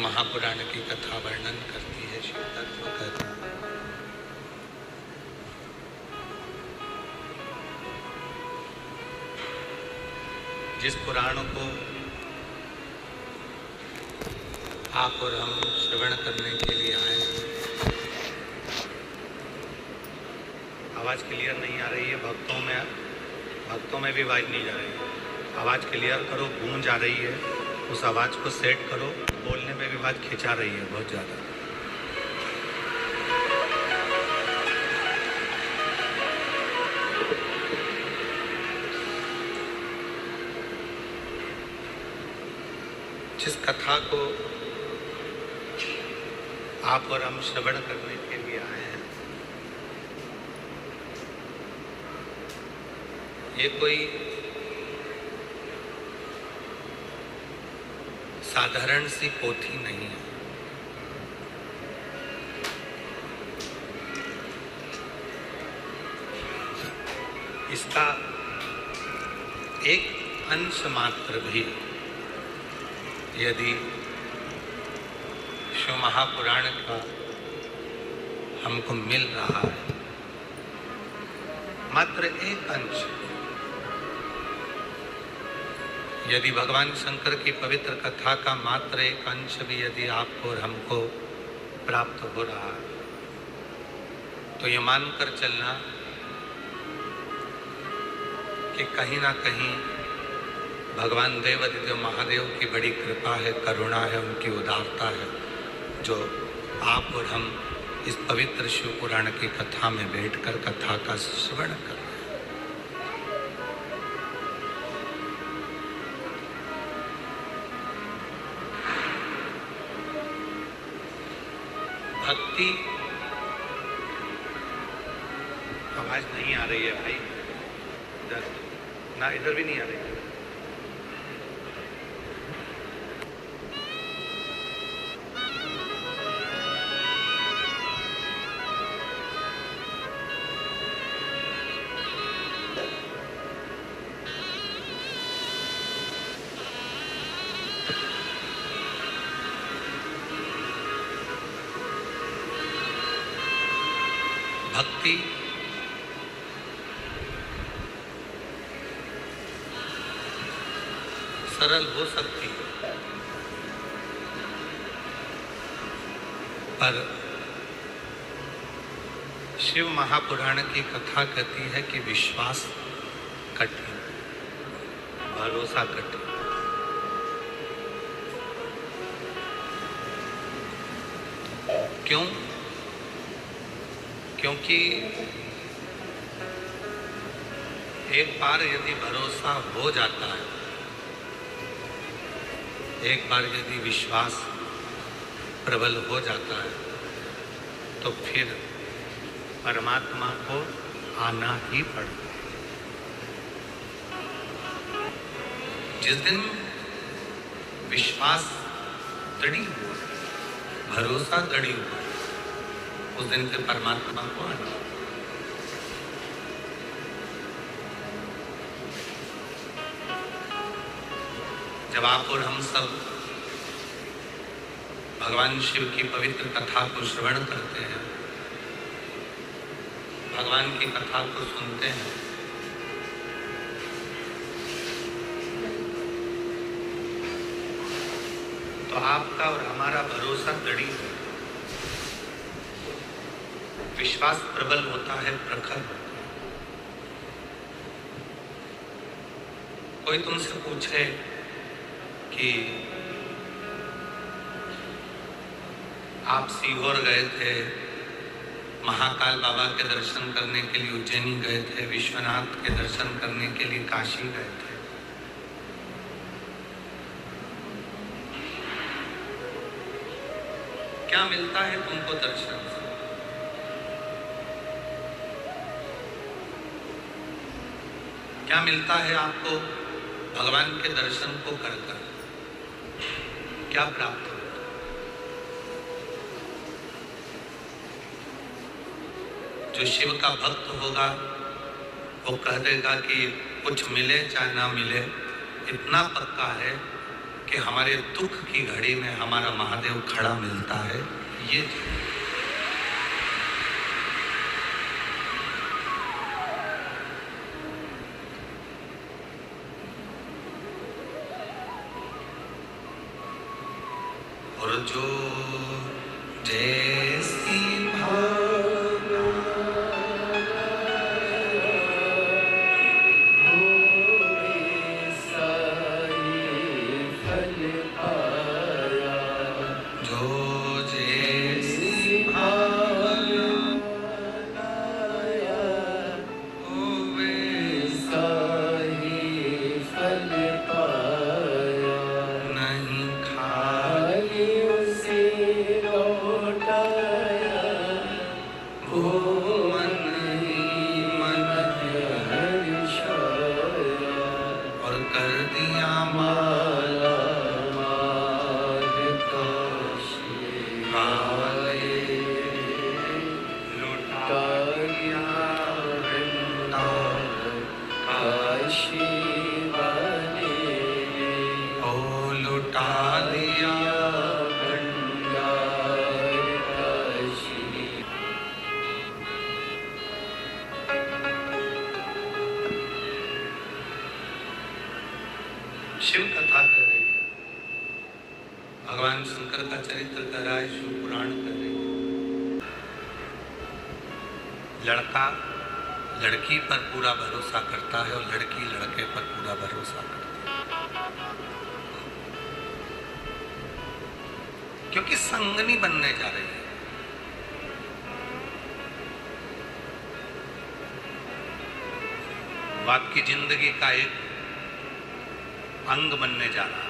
महापुराण की कथा वर्णन करती है, शिव तत्व कहते हैं। जिस पुराण को आप और हम श्रवण करने के लिए आए हैं, आवाज़ क्लियर नहीं आ रही है, भक्तों में भी आवाज़ नहीं जा रही है। आवाज़ क्लियर करो, गूंज आ रही है, उस आवाज़ को सेट करो। बोलने में भी आवाज़ खिंचा रही है बहुत ज़्यादा। जिस कथा को आप और हम श्रवण करने के लिए आए हैं, ये कोई साधारण सी पोथी नहीं है। इसका एक अंश मात्र भी यदि शिव महापुराण का हमको मिल रहा है, मात्र एक अंश, यदि भगवान शंकर की पवित्र कथा का मात्र एक अंश भी यदि आपको और हमको प्राप्त हो रहा है, तो ये मानकर चलना कि कहीं ना कहीं भगवान देवादिदेव महादेव की बड़ी कृपा है, करुणा है, उनकी उदारता है, जो आप और हम इस पवित्र शिव पुराण की कथा में बैठकर कथा का श्रवण कर रहे हैं। भक्ति, आवाज नहीं आ रही है भाई, इधर ना, इधर भी नहीं आ रही है। भक्ति सरल हो सकती है, पर शिव महापुराण की कथा कहती है कि विश्वास कठिन, भरोसा कठिन। क्यों? क्योंकि एक बार यदि भरोसा हो जाता है, एक बार यदि विश्वास प्रबल हो जाता है, तो फिर परमात्मा को आना ही पड़ता है। जिस दिन विश्वास दृढ़ हुआ, भरोसा दृढ़ हुआ, उस दिन से परमात्मा को आना। जब आप और हम सब भगवान शिव की पवित्र कथा को श्रवण करते हैं, भगवान की कथा को सुनते हैं, तो आपका और हमारा भरोसा दृढ़ है, विश्वास प्रबल होता है, प्रखर होता है। कोई तुमसे पूछे कि आप सीहोर गए थे, महाकाल बाबा के दर्शन करने के लिए उज्जैनी गए थे, विश्वनाथ के दर्शन करने के लिए काशी गए थे, क्या मिलता है तुमको दर्शन से? क्या मिलता है आपको भगवान के दर्शन को कर कर? क्या प्राप्त होता? जो शिव का भक्त होगा वो कह देगा कि कुछ मिले चाहे ना मिले, इतना पक्का है कि हमारे दुख की घड़ी में हमारा महादेव खड़ा मिलता है। ये और जो जैसी भावना शिव कथा कर रही है, भगवान शंकर का चरित्र कर रहा है, शिव पुराण कर रही है। लड़का लड़की पर पूरा भरोसा करता है और लड़की लड़के पर पूरा भरोसा करती है, क्योंकि संगनी बनने जा रही है। वो आपकी जिंदगी का एक अंग बनने जा रहा है।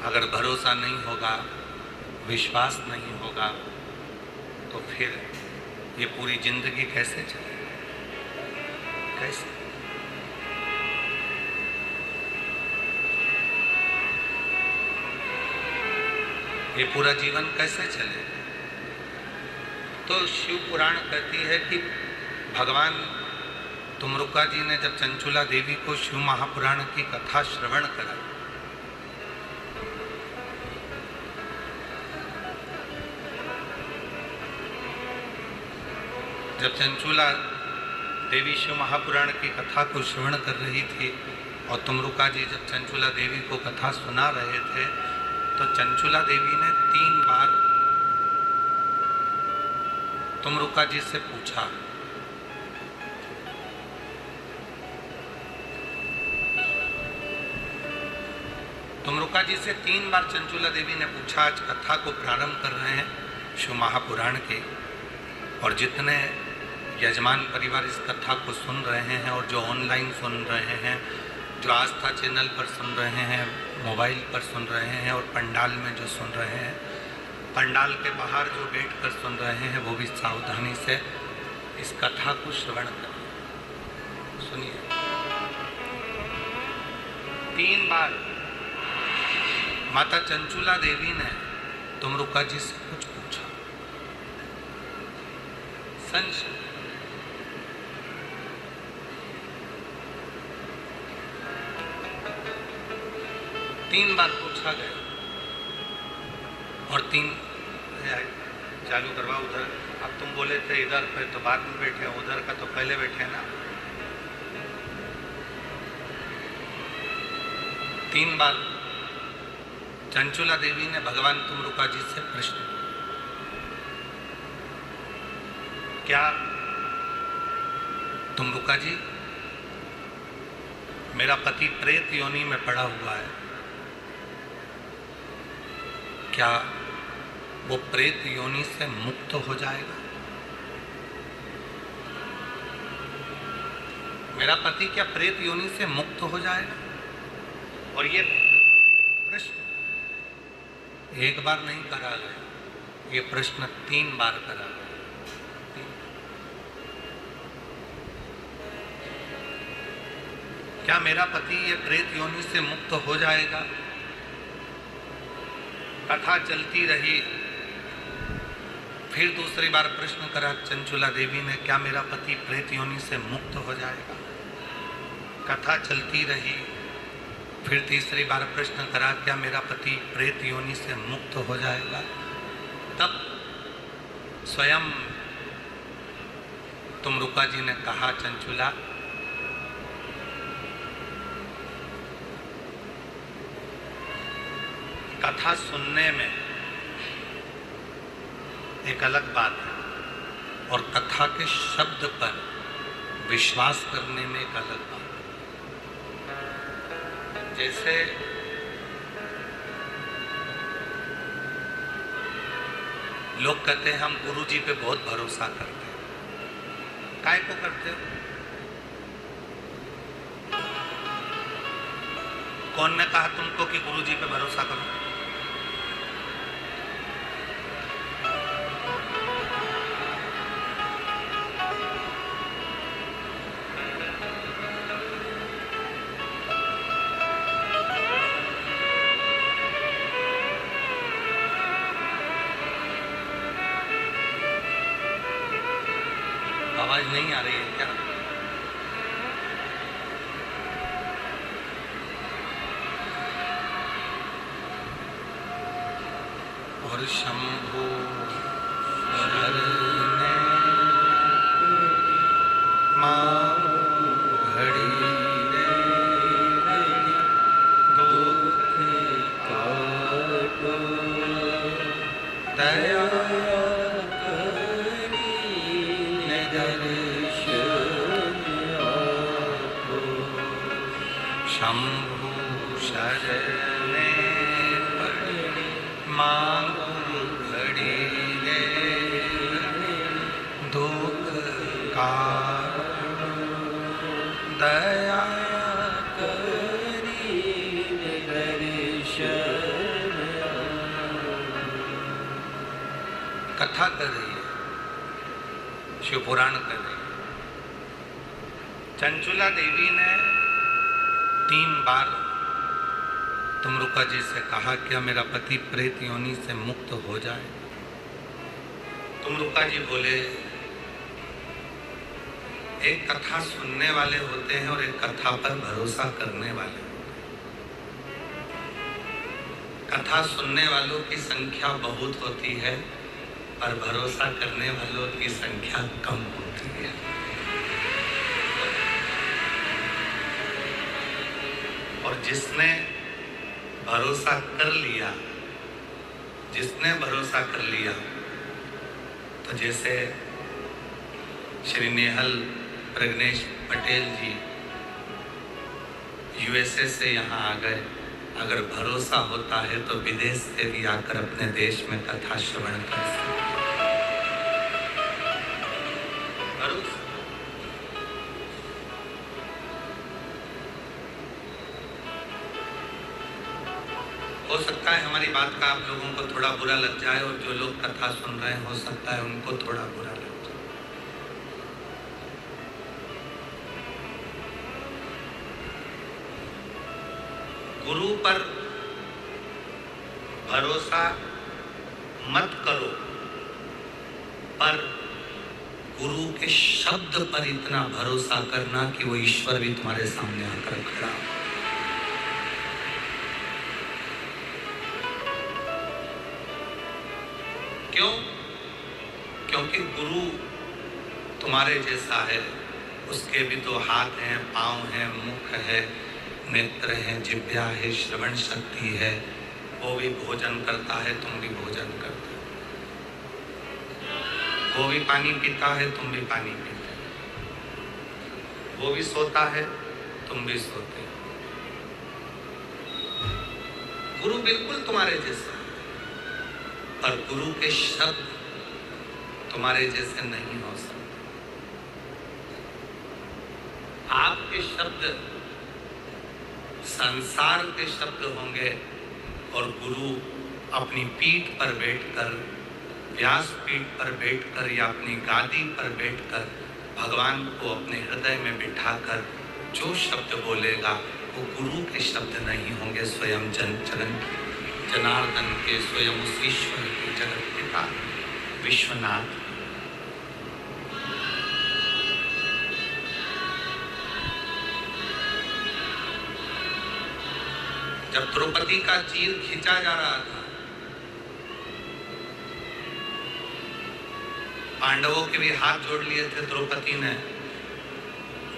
अगर भरोसा नहीं होगा, विश्वास नहीं होगा, तो फिर ये पूरी जिंदगी कैसे चलेगी? कैसे? ये पूरा जीवन कैसे चलेगा? तो शिव पुराण कहती है कि भगवान तुमरुका जी ने जब चंचुला देवी को शिव महापुराण की कथा श्रवण करा, जब चंचुला देवी शिव महापुराण की कथा को श्रवण कर रही थी और तुमरुका जी जब चंचुला देवी को कथा सुना रहे थे, तो चंचुला देवी ने 3 बार तुमरुका जी से पूछा, तुमरुका जी से 3 बार चंचुला देवी ने पूछा। आज कथा को प्रारंभ कर रहे हैं शिव महापुराण के, और जितने यजमान परिवार इस कथा को सुन रहे हैं और जो ऑनलाइन सुन रहे हैं, जो आस्था चैनल पर सुन रहे हैं, मोबाइल पर सुन रहे हैं और पंडाल में जो सुन रहे हैं, पंडाल के बाहर जो बैठ कर सुन रहे हैं, वो भी सावधानी से इस कथा को श्रवण करें। सुनिए, 3 बार माता चंचुला देवी ने तुमरुका जी से कुछ पूछा। संशय 3 बार पूछा गया और 3 चालू करवा उधर। अब तुम बोले थे इधर पे तो बाद में बैठे, उधर का तो पहले बैठे ना। 3 बार चंचुला देवी ने भगवान तुमरुका जी से प्रश्न किया, क्या तुमरुका जी, मेरा पति प्रेत योनि में पड़ा हुआ है, क्या वो प्रेत योनि से मुक्त हो जाएगा? मेरा पति क्या प्रेत योनि से मुक्त हो जाएगा? और ये प्रश्न एक बार नहीं करा गया, ये प्रश्न 3 बार करा गया। क्या मेरा पति ये प्रेत योनि से मुक्त हो जाएगा? कथा चलती रही, फिर दूसरी बार प्रश्न करा चंचुला देवी ने, क्या मेरा पति प्रेत योनि से मुक्त हो जाएगा? कथा चलती रही, फिर तीसरी बार प्रश्न करा, क्या मेरा पति प्रेत योनि से मुक्त हो जाएगा? तब स्वयं तुमरुका जी ने कहा, चंचुला, कथा सुनने में एक अलग बात है और कथा के शब्द पर विश्वास करने में एक अलग बात है। जैसे लोग कहते हैं हम गुरु जी पे बहुत भरोसा करते हैं। काय को करते हो? कौन ने कहा तुमको कि गुरु जी पे भरोसा करो? आवाज नहीं आ रही है क्या? और शंभु शरणे मां घड़ी दुख काटो दया शंभु शरणे पड़ी मांगू घड़ी रे दुख का दया करी दर्शन। कथा कर रही है, शिव पुराण कर रही है। चंचुला देवी ने 3 बार तुमरुका जी से कहा, क्या मेरा पति प्रेत योनि से मुक्त हो जाए? तुमरुका जी बोले, एक कथा सुनने वाले होते हैं और एक कथा पर भरोसा करने वाले होते हैं। कथा सुनने वालों की संख्या बहुत होती है पर भरोसा करने वालों की संख्या कम होती है। और जिसने भरोसा कर लिया, तो जैसे श्री नेहल प्रज्ञेश पटेल जी यूएसए से यहाँ आ गए। अगर भरोसा होता है तो विदेश से भी आकर अपने देश में कथा श्रवण कर सकते। हो सकता है हमारी बात का आप लोगों को थोड़ा बुरा लग जाए और जो लोग कथा सुन रहे हैं हो सकता है उनको थोड़ा बुरा लग जाए। गुरु पर भरोसा मत करो, पर गुरु के शब्द पर इतना भरोसा करना कि वो ईश्वर भी तुम्हारे सामने आकर खड़ा हो। क्यों? क्योंकि गुरु तुम्हारे जैसा है, उसके भी तो हाथ हैं, पांव हैं, मुख है, नेत्र हैं, जिह्वा है, श्रवण शक्ति है। वो भी भोजन करता है, तुम भी भोजन करते हो। वो भी पानी पीता है, तुम भी पानी पीते हो। वो भी सोता है, तुम भी सोते हो। गुरु बिल्कुल तुम्हारे जैसा, पर गुरु के शब्द तुम्हारे जैसे नहीं हो सकते। आपके शब्द संसार के शब्द होंगे और गुरु अपनी पीठ पर बैठकर, व्यास पीठ पर बैठकर या अपनी गादी पर बैठकर भगवान को अपने हृदय में बिठाकर जो शब्द बोलेगा वो गुरु के शब्द नहीं होंगे, स्वयं जनार्दन के, स्वयं उस ईश्वर के, जगत पिता विश्वनाथ। जब द्रौपदी का चीर खींचा जा रहा था, पांडवों के भी हाथ जोड़ लिए थे द्रौपदी ने,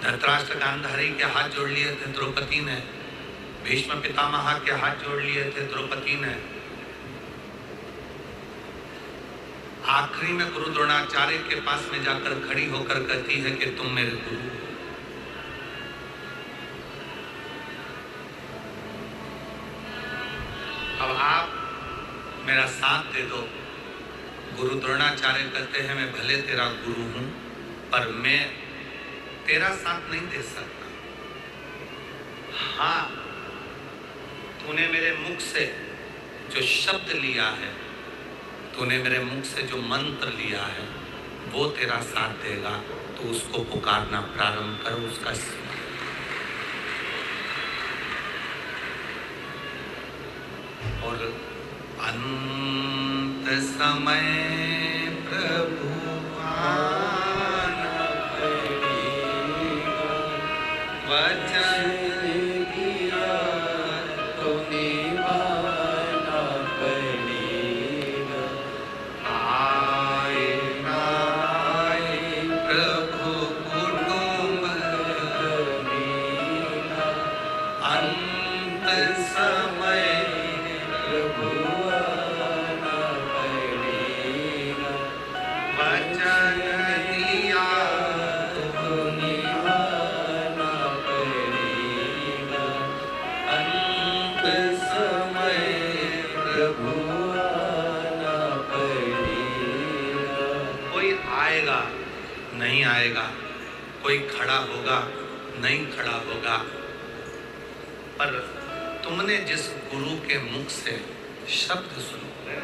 धृतराष्ट्र गांधारी के हाथ जोड़ लिए थे द्रौपदी ने, भीष्म पितामह के हाथ जोड़ लिए थे द्रौपदी ने। आखिरी में गुरु द्रोणाचार्य के पास में जाकर खड़ी होकर कहती है कि तुम मेरे गुरु हो। अब आप मेरा साथ दे दो। गुरु द्रोणाचार्य कहते हैं मैं भले तेरा गुरु हूं, पर मैं तेरा साथ नहीं दे सकता। हाँ, तूने मेरे मुख से जो शब्द लिया है, तूने मेरे मुख से जो मंत्र लिया है, वो तेरा साथ देगा। तो उसको पुकारना प्रारंभ करो, उसका और अंत समय प्रभु आना पड़ेगा, वचन दिया तो निभाना पड़ेगा। आए ना आए प्रभु कुटुंब करेगा, अंत समय नहीं आएगा, कोई खड़ा होगा नहीं खड़ा होगा, पर तुमने जिस गुरु के मुख से शब्द सुने,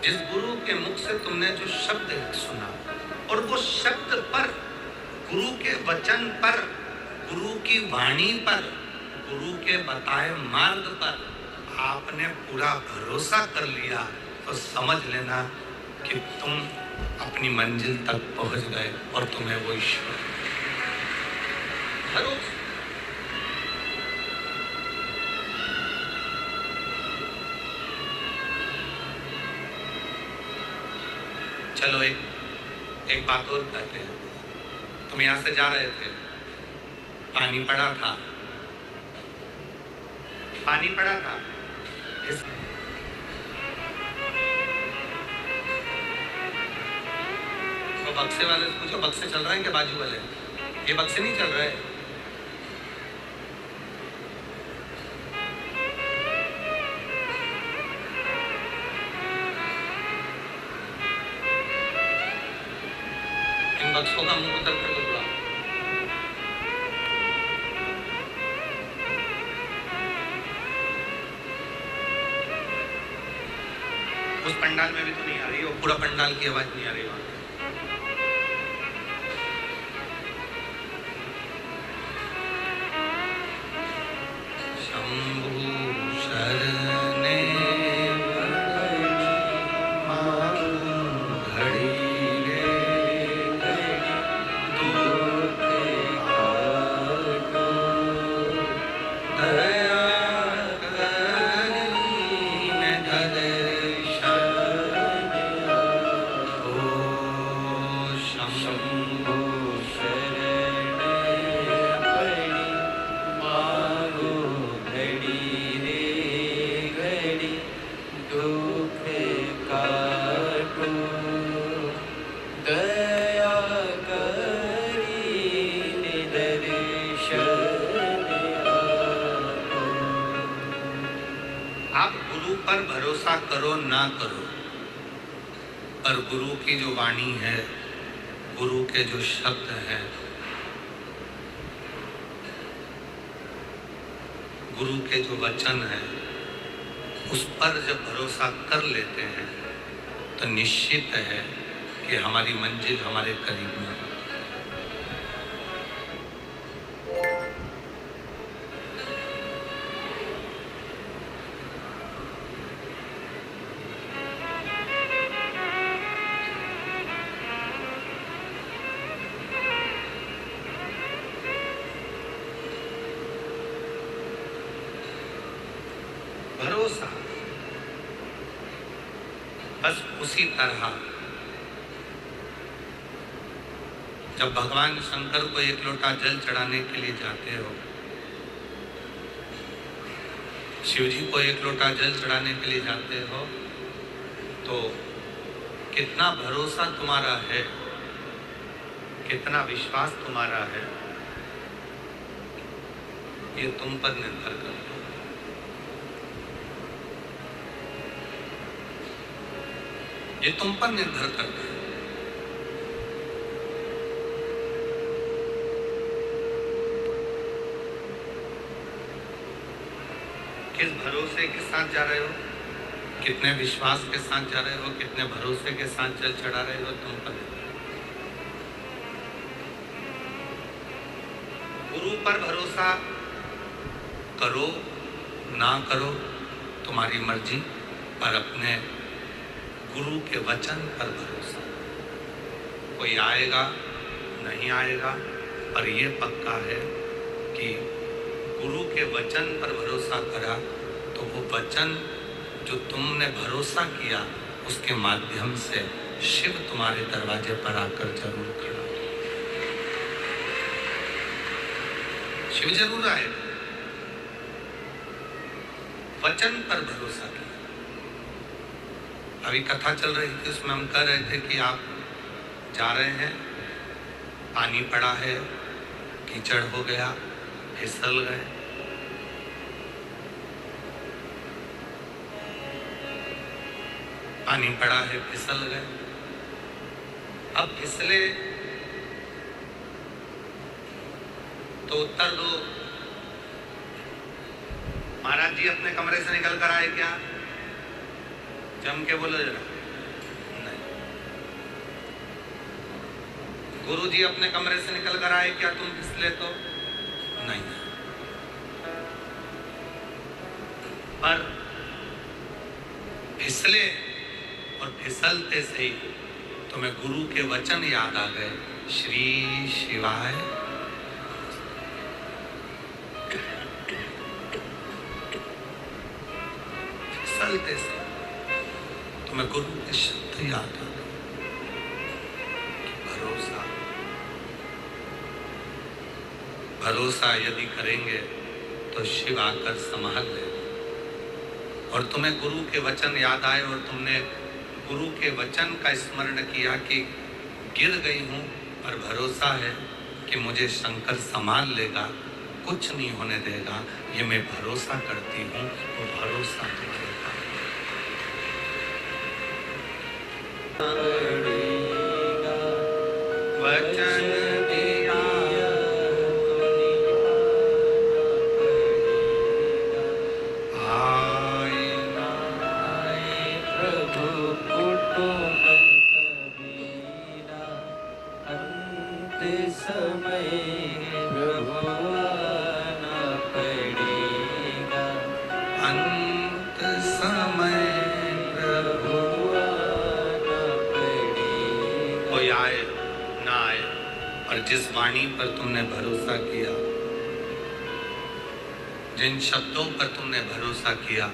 जिस गुरु के मुख से तुमने जो शब्द सुना, और वो शब्द पर, गुरु के वचन पर, गुरु की वाणी पर, गुरु के बताए मार्ग पर आपने पूरा भरोसा कर लिया, तो समझ लेना कि तुम अपनी मंजिल तक पहुंच गए और तुम्हें वो ईश्वर भरोसा। चलो एक बात और कहते हैं। तुम यहां से जा रहे थे, पानी पड़ा था, पानी पड़ा था, बक्से वाले से पूछो बक्से चल रहे हैं क्या? बाजू वाले ये बक्से नहीं चल रहे। इन बक्सों का मुंह उतर कर बुला। उस पंडाल में भी तो नहीं आ रही, वो पूरा पंडाल की आवाज नहीं आ रही वहां। करो ना करो, पर गुरु की जो वाणी है, गुरु के जो शब्द हैं, गुरु के जो वचन हैं, उस पर जब भरोसा कर लेते हैं तो निश्चित है कि हमारी मंजिल हमारे करीब में है। भरोसा। बस उसी तरह जब भगवान शंकर को एक लोटा जल चढ़ाने के लिए जाते हो, शिव जी को एक लोटा जल चढ़ाने के लिए जाते हो, तो कितना भरोसा तुम्हारा है, कितना विश्वास तुम्हारा है, ये तुम पर निर्भर करता है। ये तुम पर निर्भर करता है। किस भरोसे के साथ जा रहे हो, कितने विश्वास के साथ जा रहे हो, कितने भरोसे के साथ जल चढ़ा रहे हो, तुम पर निर्भर। गुरु पर भरोसा करो ना करो तुम्हारी मर्जी, पर अपने गुरु के वचन पर भरोसा। कोई आएगा नहीं आएगा, पर यह पक्का है कि गुरु के वचन पर भरोसा करा तो वो वचन जो तुमने भरोसा किया उसके माध्यम से शिव तुम्हारे दरवाजे पर आकर जरूर खड़ा। शिव जरूर आएगा। वचन पर भरोसा किया। अभी कथा चल रही थी, उसमें हम कह रहे थे कि आप जा रहे हैं, पानी पड़ा है, कीचड़ हो गया, फिसल गए, पानी पड़ा है, फिसल गए। अब फिसले तो उत्तर दो, महाराज जी अपने कमरे से निकल कर आए क्या? जम के बोलो जरा। नहीं। गुरु जी अपने कमरे से निकल कर आए क्या तुम फिसले तो? नहीं। पर फिसले और फिसलते से ही तुम्हें गुरु के वचन याद आ गए, श्री शिवाय। फिसलते से तुम्हें गुरु के शब्द याद आ गए। भरोसा, भरोसा यदि करेंगे तो शिव आकर संभाल ले। और तुम्हें गुरु के वचन याद आए और तुमने गुरु के वचन का स्मरण किया कि गिर गई हूं पर भरोसा है कि मुझे शंकर संभाल लेगा, कुछ नहीं होने देगा, ये मैं भरोसा करती हूं। वो भरोसा वचन दिया समय प्रभु आना पड़ेगा, अंत समय प्रभु आना पड़ेगा। कोई आए ना आए, और जिस वाणी पर तुमने भरोसा किया, जिन शब्दों पर तुमने भरोसा किया,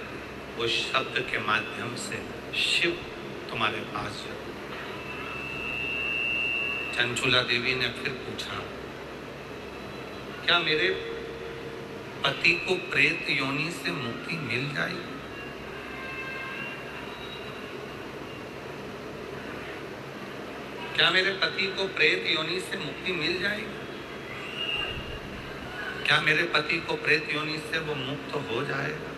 वो शब्द के माध्यम से शिव तुम्हारे पास जरूर। चंचुला देवी ने फिर पूछा, क्या मेरे पति को प्रेत योनि से मुक्ति मिल जाएगी? क्या मेरे पति को प्रेत योनि से मुक्ति मिल जाएगी? क्या मेरे पति को प्रेत योनि से वो मुक्त हो जाएगा?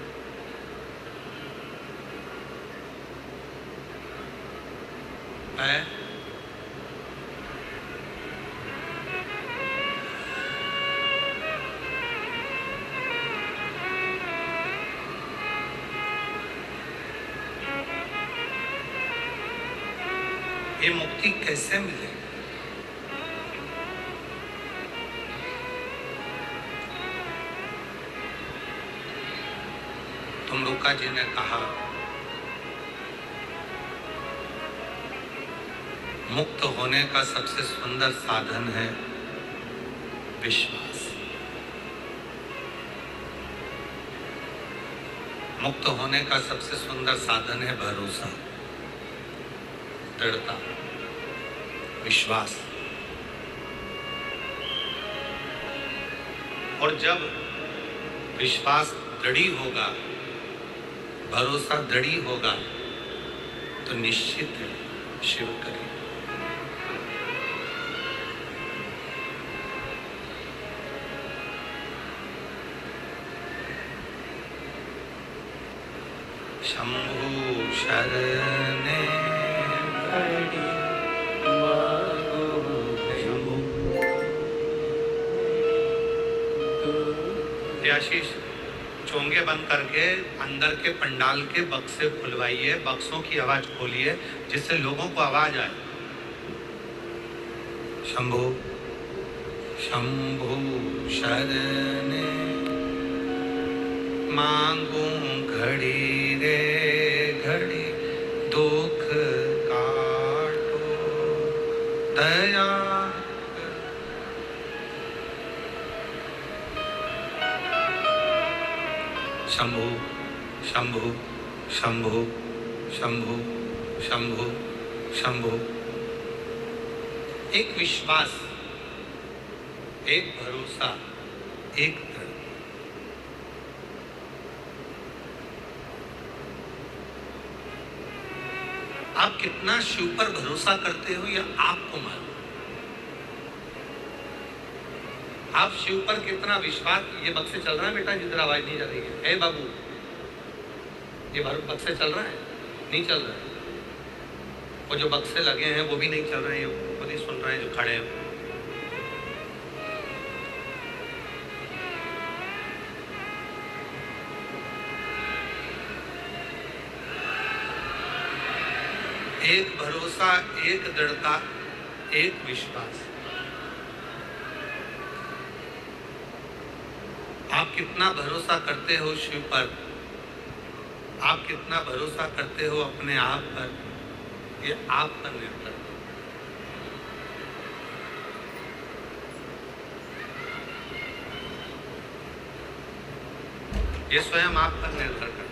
ये मुक्ति कैसे मिलेगी? तुमरुका जी ने कहा, मुक्त होने का सबसे सुंदर साधन है विश्वास। मुक्त होने का सबसे सुंदर साधन है भरोसा, दृढ़ता, विश्वास। और जब विश्वास दृढ़ होगा, भरोसा दृढ़ होगा, तो निश्चित है शिव करेगा। शंभु शरणे पड़ी मांगो शंभु। आशीष, चोंगे बंद करके अंदर के पंडाल के बक्से खुलवाइए, बक्सों की आवाज खोलिए जिससे लोगों को आवाज आए। शंभु शंभु शरणे मांगू घड़ी रे घड़ी, दुख काटो दया। शंभु शंभु शंभु शंभु शंभु शंभु। एक विश्वास, एक भरोसा, एक दृढ़। आप कितना शिव पर भरोसा करते हो यह आपको मालूम। आप शिव पर कितना विश्वास। ये बक्से चल रहा है बेटा, जिधर आवाज नहीं जा रही है। ए बाबू, ये बक्से चल रहा है? नहीं चल रहा है। और जो बक्से लगे हैं वो भी नहीं चल रहे हैं, वो नहीं सुन रहे हैं जो खड़े हैं। एक भरोसा, एक दृढ़ता, एक विश्वास। आप कितना भरोसा करते हो शिव पर, आप कितना भरोसा करते हो अपने आप पर, ये आप पर निर्भर है। ये स्वयं आप पर निर्भर करता है।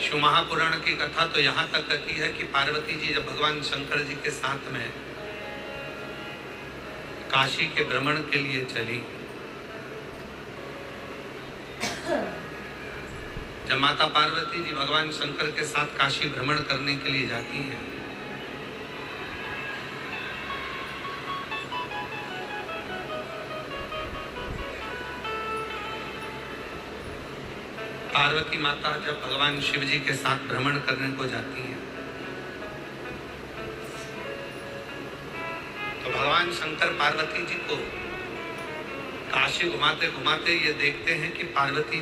शिव महापुराण की कथा तो यहां तक कहती है कि पार्वती जी जब भगवान शंकर जी के साथ में काशी के भ्रमण के लिए चली, जब माता पार्वती जी भगवान शंकर के साथ काशी भ्रमण करने के लिए जाती हैं, पार्वती माता जब भगवान शिव जी के साथ भ्रमण करने को जाती हैं, तो भगवान शंकर पार्वती जी को काशी घुमाते घुमाते ये देखते हैं कि पार्वती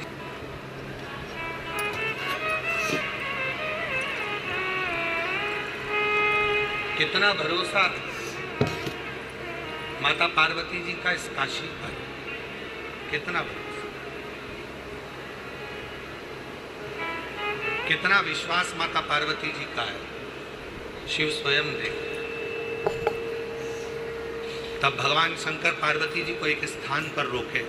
कितना भरोसा माता पार्वती जी का इस काशी पर, कितना भरोसा, कितना विश्वास माता पार्वती जी का है। शिव स्वयं देख। तब भगवान शंकर पार्वती जी को एक स्थान पर रोके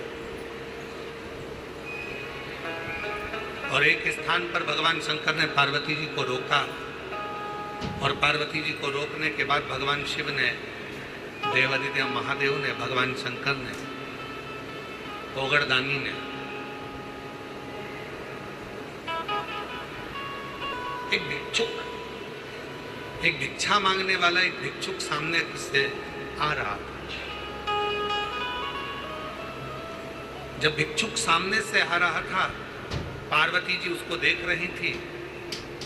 और एक स्थान पर भगवान शंकर ने पार्वती जी को रोका और पार्वती जी को रोकने के बाद भगवान शिव ने, देवादिदेव महादेव ने, भगवान शंकर ने, ओगड़दानी ने एक भिक्षुक, एक भिक्षा मांगने वाला एक भिक्षुक सामने से आ रहा था। जब भिक्षुक सामने से आ रहा था, पार्वती जी उसको देख रही थी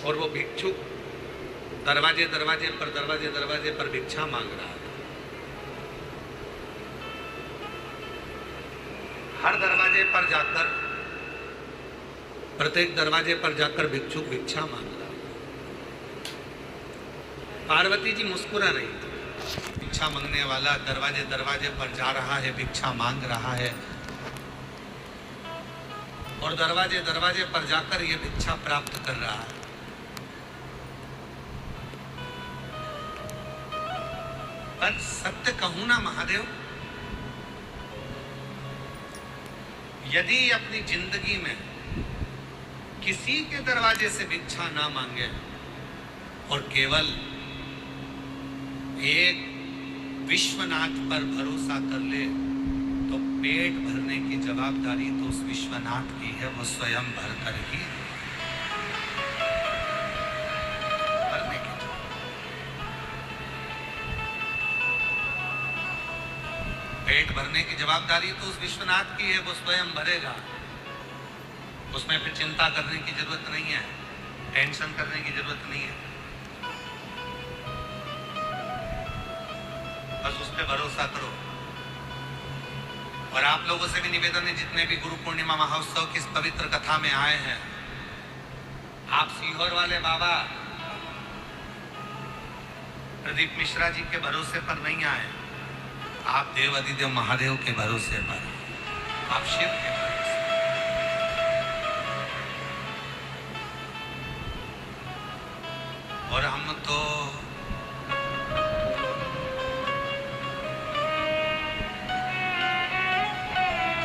और वो भिक्षुक दरवाजे पर भिक्षा मांग रहा था। हर दरवाजे पर जाकर, प्रत्येक दरवाजे पर जाकर भिक्षुक भिक्षा मांग रहा। पार्वती जी मुस्कुरा रही थी। भिक्षा मांगने वाला दरवाजे पर जा रहा है, भिक्षा मांग रहा है और दरवाजे पर जाकर ये भिक्षा प्राप्त कर रहा है। पर सत्य कहूं ना महादेव, यदि अपनी जिंदगी में किसी के दरवाजे से भिक्षा ना मांगे और केवल एक विश्वनाथ पर भरोसा कर ले, तो पेट भरने की जवाबदारी तो उस विश्वनाथ की है, वो स्वयं भर कर ही भरने की। पेट भरने की जवाबदारी तो उस विश्वनाथ की है, वो स्वयं भरेगा। उसमें फिर चिंता करने की जरूरत नहीं है, टेंशन करने की जरूरत नहीं है, बस उस पर भरोसा करो। और आप लोगों से भी निवेदन है, जितने भी गुरु पूर्णिमा महोत्सव की इस पवित्र कथा में आए हैं, आप सीहोर वाले बाबा प्रदीप मिश्रा जी के भरोसे पर नहीं आए, आप देवादिदेव महादेव के भरोसे पर, आप शिव के भरोसे। और हम तो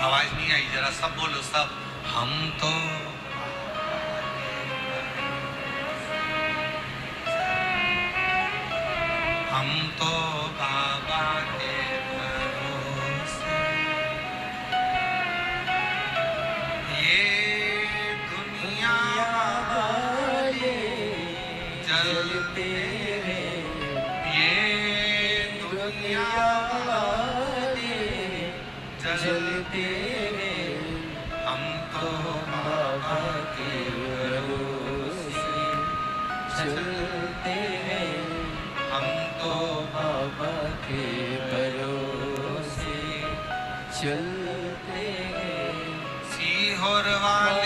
आवाज नहीं आई, जरा सब बोलो, सब। हम तो बाबा के भरोसे, ये दुनिया जलते हैं, ये दुनिया जलते हैं, हम तो बाबा के भरोसे चलते हैं, हम तो बाबा के भरोसे चलते हैं। सीहोर वाले